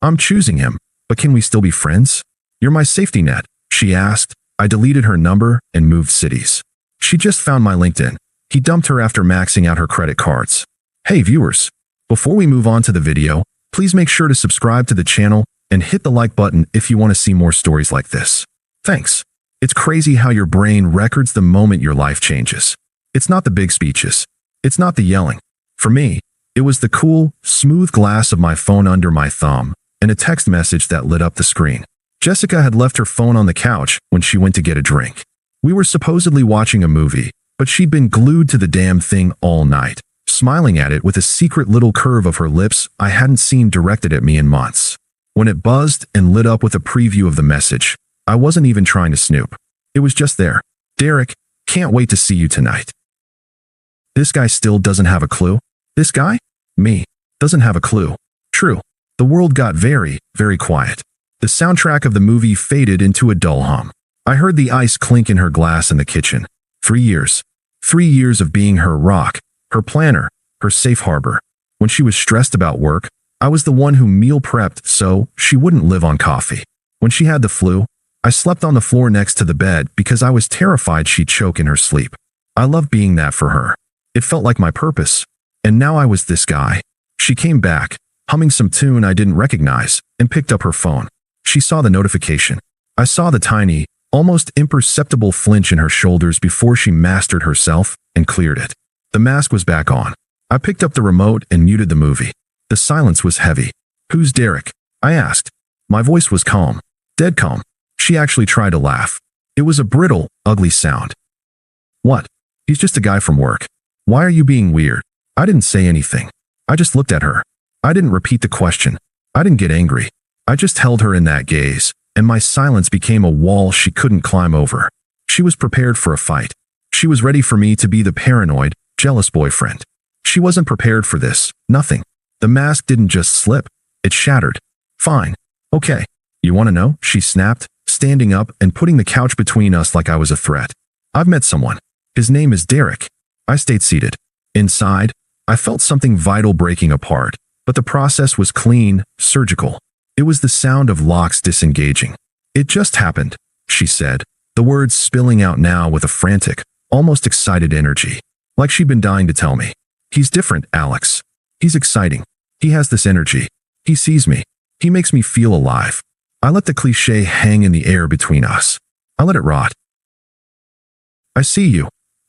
I'm choosing him, but can we still be friends? You're my safety net, she asked. I deleted her number and moved cities. She just found my LinkedIn. He dumped her after maxing out her credit cards. Hey viewers, before we move on to the video, please make sure to subscribe to the channel and hit the like button if you want to see more stories like this. Thanks. It's crazy how your brain records the moment your life changes. It's not the big speeches. It's not the yelling. For me, it was the cool, smooth glass of my phone under my thumb and a text message that lit up the screen. Jessica had left her phone on the couch when she went to get a drink. We were supposedly watching a movie, but she'd been glued to the damn thing all night, smiling at it with a secret little curve of her lips I hadn't seen directed at me in months. When it buzzed and lit up with a preview of the message, I wasn't even trying to snoop. It was just there. Derek, can't wait to see you tonight. This guy still doesn't have a clue? This guy? Me. Doesn't have a clue. True. The world got very, very quiet. The soundtrack of the movie faded into a dull hum. I heard the ice clink in her glass in the kitchen. 3 years. 3 years of being her rock, her planner, her safe harbor. When she was stressed about work, I was the one who meal prepped so she wouldn't live on coffee. When she had the flu, I slept on the floor next to the bed because I was terrified she'd choke in her sleep. I loved being that for her. It felt like my purpose. And now I was this guy. She came back, humming some tune I didn't recognize, and picked up her phone. She saw the notification. I saw the tiny, almost imperceptible flinch in her shoulders before she mastered herself and cleared it. The mask was back on. I picked up the remote and muted the movie. The silence was heavy. Who's Derek? I asked. My voice was calm. Dead calm. She actually tried to laugh. It was a brittle, ugly sound. What? He's just a guy from work. Why are you being weird? I didn't say anything. I just looked at her. I didn't repeat the question. I didn't get angry. I just held her in that gaze, and my silence became a wall she couldn't climb over. She was prepared for a fight. She was ready for me to be the paranoid, jealous boyfriend. She wasn't prepared for this. Nothing. The mask didn't just slip. It shattered. Fine. Okay. You want to know? She snapped, standing up and putting the couch between us like I was a threat. I've met someone. His name is Derek. I stayed seated. Inside, I felt something vital breaking apart, but the process was clean, surgical. It was the sound of locks disengaging. It just happened, she said, the words spilling out now with a frantic, almost excited energy. Like she'd been dying to tell me. He's different, Alex. He's exciting. He has this energy. He sees me. He makes me feel alive. I let the cliché hang in the air between us. I let it rot. I see you,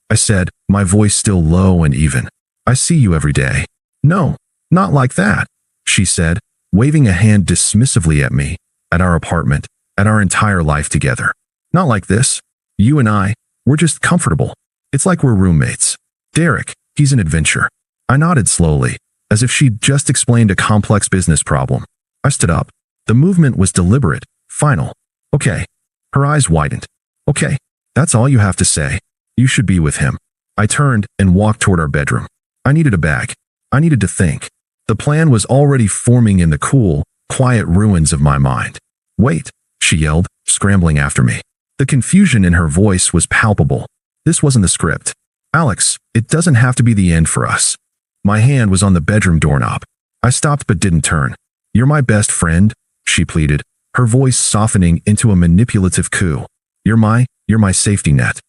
I said, my voice still low and even. I see you every day. No, not like that, she said, waving a hand dismissively at me, at our apartment, at our entire life together. Not like this. You and I, we're just comfortable. It's like we're roommates. Derek, he's an adventure. I nodded slowly, as if she'd just explained a complex business problem. I stood up. The movement was deliberate, final. Okay. Her eyes widened. Okay, that's all you have to say. You should be with him. I turned and walked toward our bedroom. I needed a bag. I needed to think. The plan was already forming in the cool, quiet ruins of my mind. Wait, she yelled, scrambling after me. The confusion in her voice was palpable. This wasn't the script. Alex, it doesn't have to be the end for us. My hand was on the bedroom doorknob. I stopped but didn't turn. You're my best friend, she pleaded, her voice softening into a manipulative coo. You're my safety net.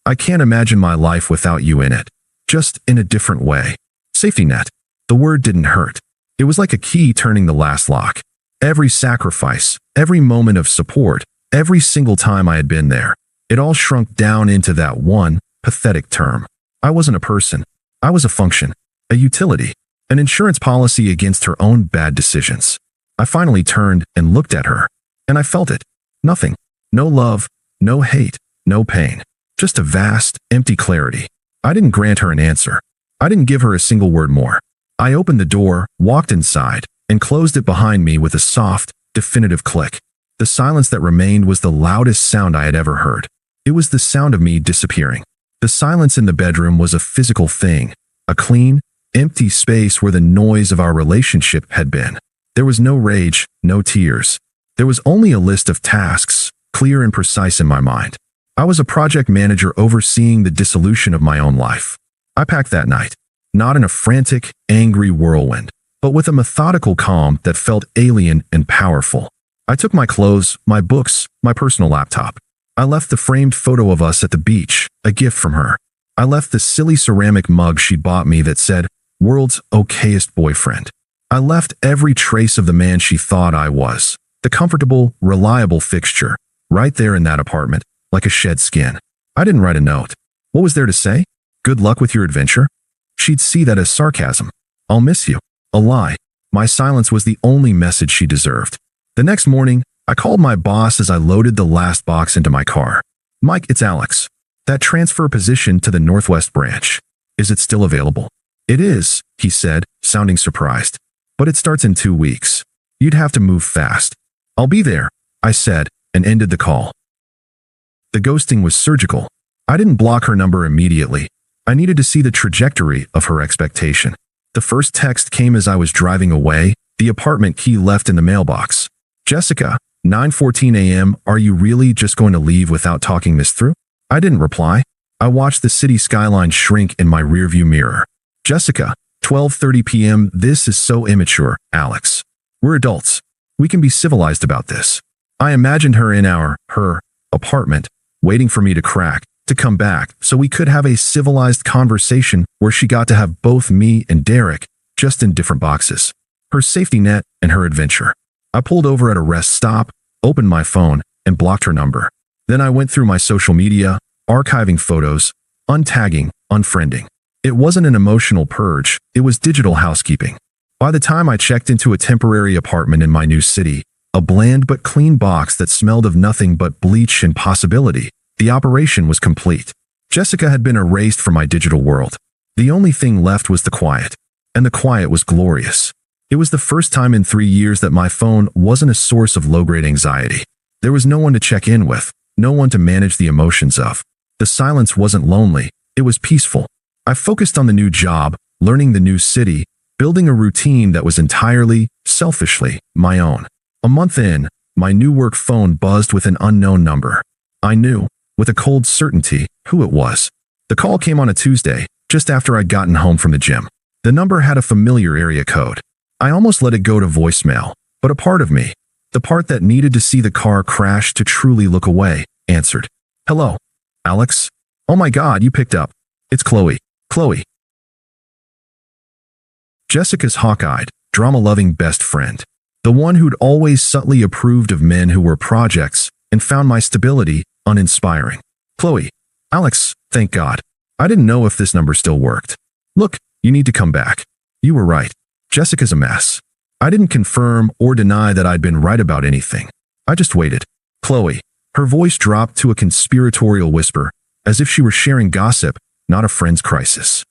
I can't imagine my life without you in it. Just in a different way. Safety net. The word didn't hurt. It was like a key turning the last lock. Every sacrifice, every moment of support, every single time I had been there, it all shrunk down into that one pathetic term. I wasn't a person. I was a function, a utility, an insurance policy against her own bad decisions. I finally turned and looked at her, and I felt it. Nothing. No love, no hate, no pain. Just a vast, empty clarity. I didn't grant her an answer. I didn't give her a single word more. I opened the door, walked inside, and closed it behind me with a soft, definitive click. The silence that remained was the loudest sound I had ever heard. It was the sound of me disappearing. The silence in the bedroom was a physical thing, a clean, empty space where the noise of our relationship had been. There was no rage, no tears. There was only a list of tasks, clear and precise in my mind. I was a project manager overseeing the dissolution of my own life. I packed that night, not in a frantic, angry whirlwind, but but with a methodical calm that felt alien and powerful. I took my clothes, my books, my personal laptop. I left the framed photo of us at the beach, a gift from her. I left the silly ceramic mug she'd bought me that said, "World's okayest boyfriend." I left every trace of the man she thought I was, the comfortable, reliable fixture, right there in that apartment, like a shed skin. I didn't write a note. What was there to say? Good luck with your adventure? She'd see that as sarcasm. I'll miss you. A lie. My silence was the only message she deserved. The next morning, I called my boss as I loaded the last box into my car. "Mike, it's Alex. That transfer position to the Northwest branch. Is it still available?" "It is," he said, sounding surprised. "But it starts in 2 weeks. You'd have to move fast." "I'll be there," I said, and ended the call. The ghosting was surgical. I didn't block her number immediately. I needed to see the trajectory of her expectation. The first text came as I was driving away, the apartment key left in the mailbox. "Jessica, 9:14 a.m. Are you really just going to leave without talking this through?" I didn't reply. I watched the city skyline shrink in my rearview mirror. "Jessica, 12:30 p.m. This is so immature, Alex. We're adults. We can be civilized about this." I imagined her in her apartment, waiting for me to crack, to come back, so we could have a civilized conversation where she got to have both me and Derek, just in different boxes. Her safety net and her adventure. I pulled over at a rest stop, opened my phone, and blocked her number. Then I went through my social media, archiving photos, untagging, unfriending. It wasn't an emotional purge, it was digital housekeeping. By the time I checked into a temporary apartment in my new city, a bland but clean box that smelled of nothing but bleach and possibility, the operation was complete. Jessica had been erased from my digital world. The only thing left was the quiet. And the quiet was glorious. It was the first time in 3 years that my phone wasn't a source of low-grade anxiety. There was no one to check in with, no one to manage the emotions of. The silence wasn't lonely, it was peaceful. I focused on the new job, learning the new city, building a routine that was entirely, selfishly, my own. A month in, my new work phone buzzed with an unknown number. I knew, with a cold certainty, who it was. The call came on a Tuesday, just after I'd gotten home from the gym. The number had a familiar area code. I almost let it go to voicemail, but a part of me, the part that needed to see the car crash to truly look away, answered. "Hello, Alex? Oh my God, you picked up. It's Chloe. Chloe." Jessica's hawk-eyed, drama-loving best friend. The one who'd always subtly approved of men who were projects and found my stability uninspiring. "Chloe. Alex, thank God. I didn't know if this number still worked. Look, you need to come back. You were right. Jessica's a mess." I didn't confirm or deny that I'd been right about anything. I just waited. "Chloe." Her voice dropped to a conspiratorial whisper, as if she were sharing gossip, not a friend's crisis.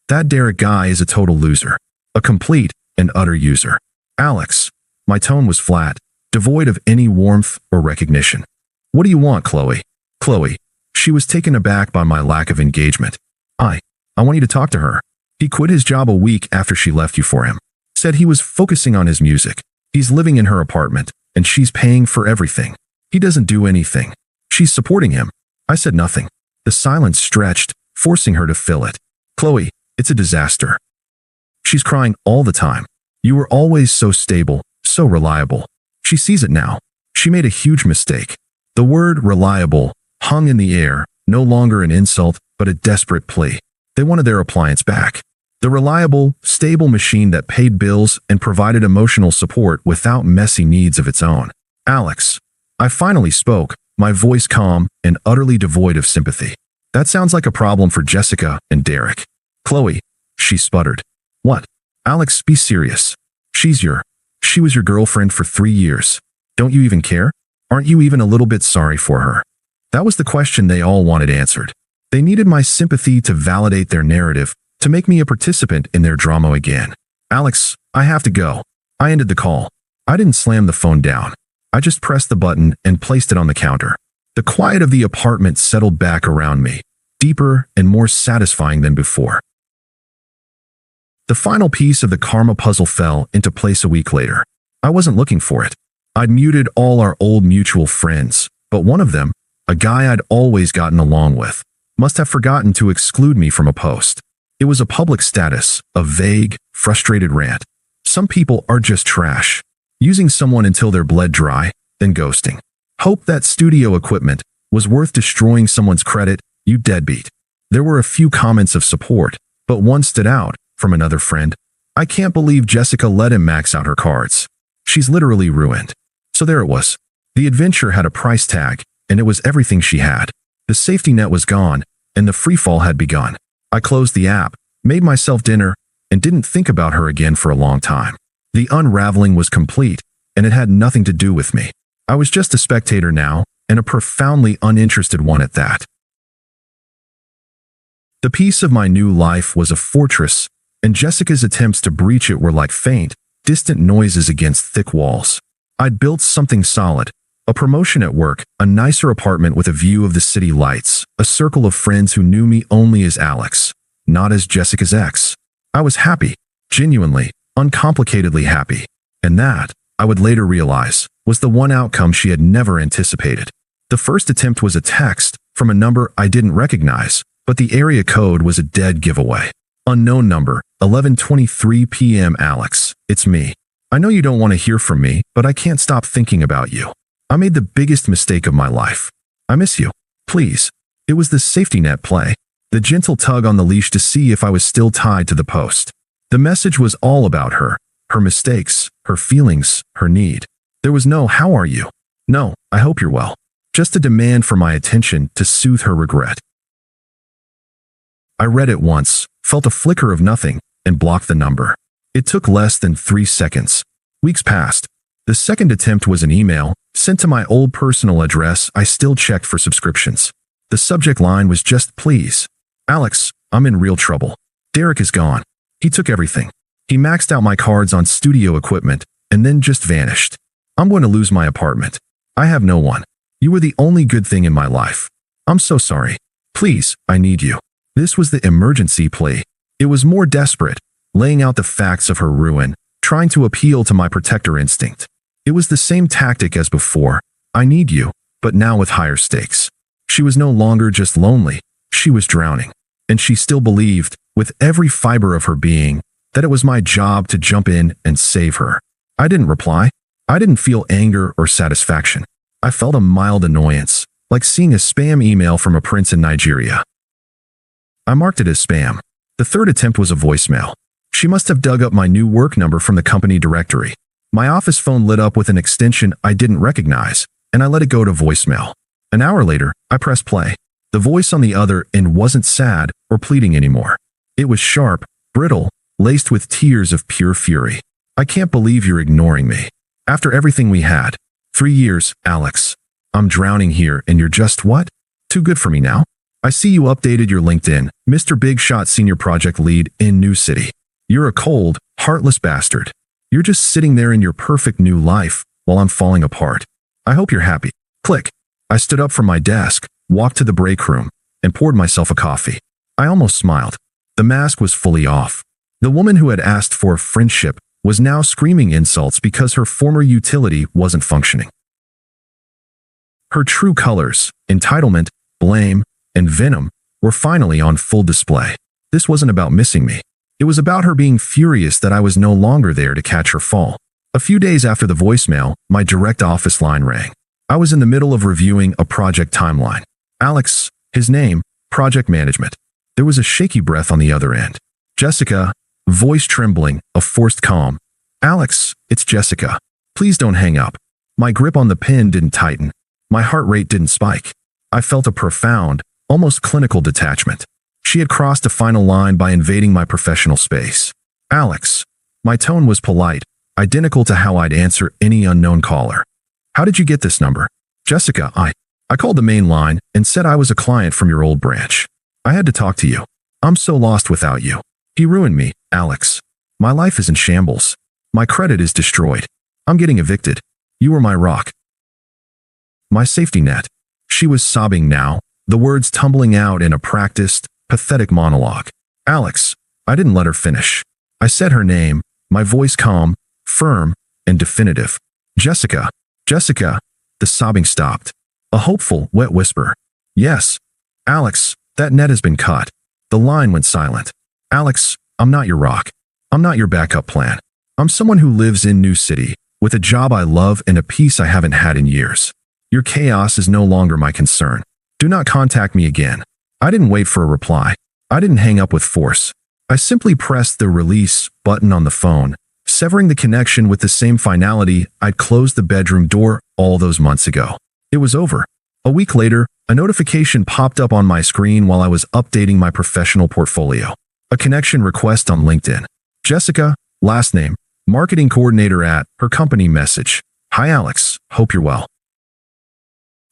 "That Derek guy is a total loser. A complete and utter user." "Alex." My tone was flat, devoid of any warmth or recognition. "What do you want, Chloe?" "Chloe." She was taken aback by my lack of engagement. I want you to talk to her. He quit his job a week after she left you for him. Said he was focusing on his music. He's living in her apartment, and she's paying for everything. He doesn't do anything. She's supporting him. I said nothing. The silence stretched, forcing her to fill it. "Chloe, it's a disaster. She's crying all the time. You were always so stable, so reliable. She sees it now. She made a huge mistake." The word reliable hung in the air, no longer an insult, but a desperate plea. They wanted their appliance back. The reliable, stable machine that paid bills and provided emotional support without messy needs of its own. "Alex." I finally spoke, my voice calm and utterly devoid of sympathy. "That sounds like a problem for Jessica and Derek." "Chloe." She sputtered. "What?" "Alex, be serious. She was your girlfriend for 3 years. Don't you even care? Aren't you even a little bit sorry for her?" That was the question they all wanted answered. They needed my sympathy to validate their narrative, to make me a participant in their drama again. "Alex, I have to go." I ended the call. I didn't slam the phone down. I just pressed the button and placed it on the counter. The quiet of the apartment settled back around me, deeper and more satisfying than before. The final piece of the karma puzzle fell into place a week later. I wasn't looking for it. I'd muted all our old mutual friends, but one of them, a guy I'd always gotten along with, must have forgotten to exclude me from a post. It was a public status, a vague, frustrated rant. Some people are just trash. Using someone until they're bled dry, then ghosting. Hope that studio equipment was worth destroying someone's credit, you deadbeat. There were a few comments of support, but one stood out from another friend. I can't believe Jessica let him max out her cards. She's literally ruined. So there it was. The adventure had a price tag, and it was everything she had. The safety net was gone, and the freefall had begun. I closed the app, made myself dinner, and didn't think about her again for a long time. The unraveling was complete, and it had nothing to do with me. I was just a spectator now, and a profoundly uninterested one at that. The peace of my new life was a fortress, and Jessica's attempts to breach it were like faint, distant noises against thick walls. I'd built something solid, a promotion at work, a nicer apartment with a view of the city lights, a circle of friends who knew me only as Alex, not as Jessica's ex. I was happy, genuinely, uncomplicatedly happy. And that, I would later realize, was the one outcome she had never anticipated. The first attempt was a text from a number I didn't recognize, but the area code was a dead giveaway. Unknown number, 11:23 p.m. Alex, it's me. I know you don't want to hear from me, but I can't stop thinking about you. I made the biggest mistake of my life. I miss you. Please. It was the safety net play, the gentle tug on the leash to see if I was still tied to the post. The message was all about her mistakes, her feelings, her need. There was no "how are you?" No, "I hope you're well." Just a demand for my attention to soothe her regret. I read it once, felt a flicker of nothing, and blocked the number. It took less than 3 seconds. Weeks passed. The second attempt was an email, sent to my old personal address I still checked for subscriptions. The subject line was just "Please. Alex, I'm in real trouble. Derek is gone. He took everything. He maxed out my cards on studio equipment, and then just vanished. I'm going to lose my apartment. I have no one. You were the only good thing in my life. I'm so sorry. Please, I need you." This was the emergency plea. It was more desperate, laying out the facts of her ruin, trying to appeal to my protector instinct. It was the same tactic as before. I need you, but now with higher stakes. She was no longer just lonely. She was drowning. And she still believed, with every fiber of her being, that it was my job to jump in and save her. I didn't reply. I didn't feel anger or satisfaction. I felt a mild annoyance, like seeing a spam email from a prince in Nigeria. I marked it as spam. The third attempt was a voicemail. She must have dug up my new work number from the company directory. My office phone lit up with an extension I didn't recognize, and I let it go to voicemail. An hour later, I pressed play. The voice on the other end wasn't sad or pleading anymore. It was sharp, brittle, laced with tears of pure fury. "I can't believe you're ignoring me. After everything we had. 3 years, Alex. I'm drowning here and you're just what? Too good for me now? I see you updated your LinkedIn, Mr. Big Shot Senior Project Lead in New City. You're a cold, heartless bastard. You're just sitting there in your perfect new life while I'm falling apart. I hope you're happy." Click. I stood up from my desk, walked to the break room, and poured myself a coffee. I almost smiled. The mask was fully off. The woman who had asked for friendship was now screaming insults because her former utility wasn't functioning. Her true colors, entitlement, blame, and venom, were finally on full display. This wasn't about missing me. It was about her being furious that I was no longer there to catch her fall. A few days after the voicemail, my direct office line rang. I was in the middle of reviewing a project timeline. Alex, his name, project management. There was a shaky breath on the other end. "Jessica," voice trembling, a forced calm. "Alex, it's Jessica. Please don't hang up." My grip on the pen didn't tighten. My heart rate didn't spike. I felt a profound, almost clinical detachment. She had crossed a final line by invading my professional space. "Alex." My tone was polite, identical to how I'd answer any unknown caller. "How did you get this number?" "Jessica, I called the main line and said I was a client from your old branch. I had to talk to you. I'm so lost without you. He ruined me, Alex. My life is in shambles. My credit is destroyed. I'm getting evicted. You were my rock. My safety net." She was sobbing now, the words tumbling out in a practiced, pathetic monologue. "Alex." I didn't let her finish. I said her name, my voice calm, firm, and definitive. "Jessica. Jessica." The sobbing stopped. A hopeful, wet whisper. "Yes. Alex, that net has been cut." The line went silent. "Alex, I'm not your rock. I'm not your backup plan. I'm someone who lives in New City, with a job I love and a peace I haven't had in years. Your chaos is no longer my concern. Do not contact me again. I didn't wait for a reply. I didn't hang up with force. I simply pressed the release button on the phone, severing the connection with the same finality I'd closed the bedroom door all those months ago. It was over. A week later, a notification popped up on my screen while I was updating my professional portfolio. A connection request on LinkedIn. Jessica, last name, marketing coordinator at her company message. Hi Alex, hope you're well.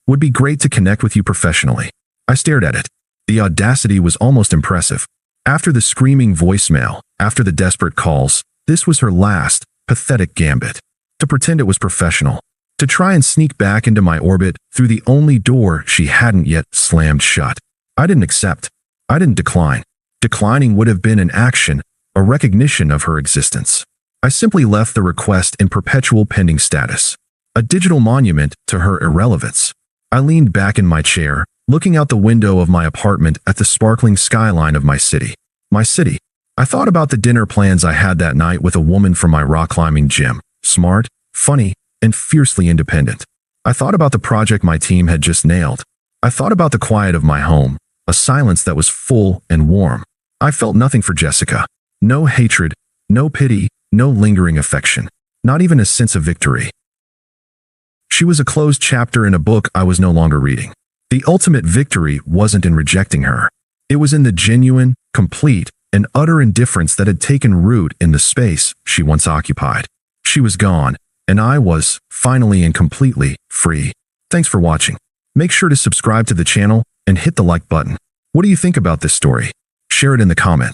Would be great to connect with you professionally. I stared at it. The audacity was almost impressive. After the screaming voicemail, after the desperate calls, this was her last, pathetic gambit. To pretend it was professional. To try and sneak back into my orbit through the only door she hadn't yet slammed shut. I didn't accept. I didn't decline. Declining would have been an action, a recognition of her existence. I simply left the request in perpetual pending status. A digital monument to her irrelevance. I leaned back in my chair, looking out the window of my apartment at the sparkling skyline of my city. My city. I thought about the dinner plans I had that night with a woman from my rock climbing gym. Smart, funny, and fiercely independent. I thought about the project my team had just nailed. I thought about the quiet of my home, a silence that was full and warm. I felt nothing for Jessica. No hatred, no pity, no lingering affection. Not even a sense of victory. She was a closed chapter in a book I was no longer reading. The ultimate victory wasn't in rejecting her. It was in the genuine, complete, and utter indifference that had taken root in the space she once occupied. She was gone, and I was, finally and completely, free. Thanks for watching. Make sure to subscribe to the channel and hit the like button. What do you think about this story? Share it in the comments.